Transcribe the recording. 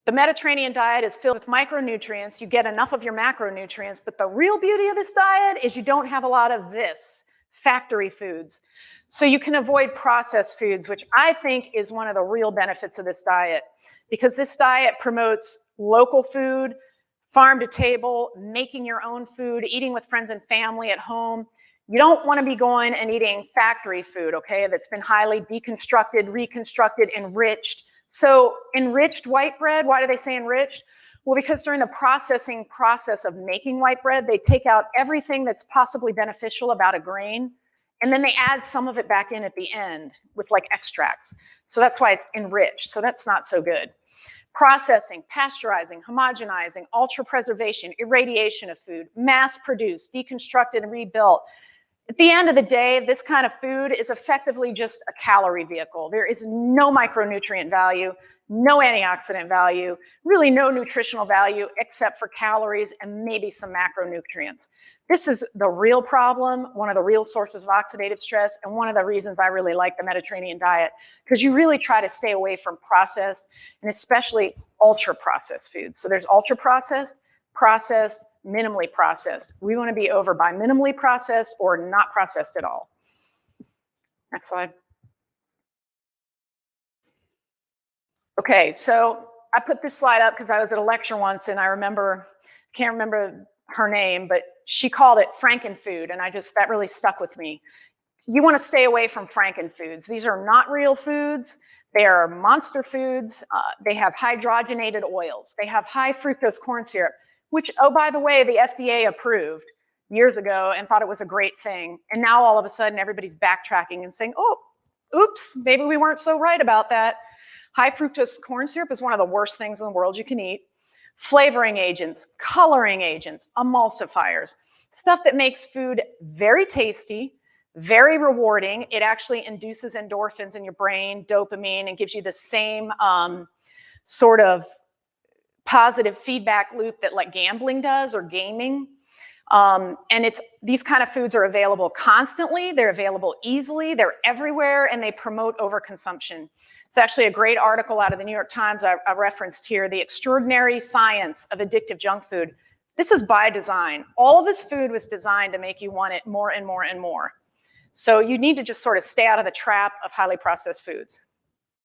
The Mediterranean diet is filled with micronutrients. You get enough of your macronutrients, but the real beauty of this diet is you don't have a lot of this, factory foods. So you can avoid processed foods, which I think is one of the real benefits of this diet, because this diet promotes local food, farm to table, making your own food, eating with friends and family at home. You don't want to be going and eating factory food, okay, that's been highly deconstructed, reconstructed, enriched. So enriched white bread, why do they say enriched? Well, because during the processing process of making white bread, they take out everything that's possibly beneficial about a grain, and then they add some of it back in at the end with like extracts. So that's why it's enriched. So that's not so good. Processing, pasteurizing, homogenizing, ultra-preservation, irradiation of food, mass-produced, deconstructed and rebuilt. At the end of the day, this kind of food is effectively just a calorie vehicle. There is no micronutrient value, no antioxidant value, really no nutritional value except for calories and maybe some macronutrients. This is the real problem, one of the real sources of oxidative stress, and one of the reasons I really like the Mediterranean diet, because you really try to stay away from processed and especially ultra-processed foods. So there's ultra-processed, processed, minimally processed. We want to be over by minimally processed or not processed at all. Next slide. Okay, so I put this slide up because I was at a lecture once and I can't remember her name, but she called it Frankenfood, and that really stuck with me. You want to stay away from Frankenfoods. These are not real foods. They are monster foods. They have hydrogenated oils. They have high fructose corn syrup, which, oh, by the way, the FDA approved years ago and thought it was a great thing. And now all of a sudden everybody's backtracking and saying, oh, oops, maybe we weren't so right about that. High fructose corn syrup is one of the worst things in the world you can eat. Flavoring agents, coloring agents, emulsifiers, stuff that makes food very tasty, very rewarding. It actually induces endorphins in your brain, dopamine, and gives you the same sort of positive feedback loop that like gambling does or gaming. And these kind of foods are available constantly, they're available easily, they're everywhere, and they promote overconsumption. It's actually a great article out of the New York Times I referenced here, The Extraordinary Science of Addictive Junk Food. This is by design. All of this food was designed to make you want it more and more and more. So you need to just sort of stay out of the trap of highly processed foods.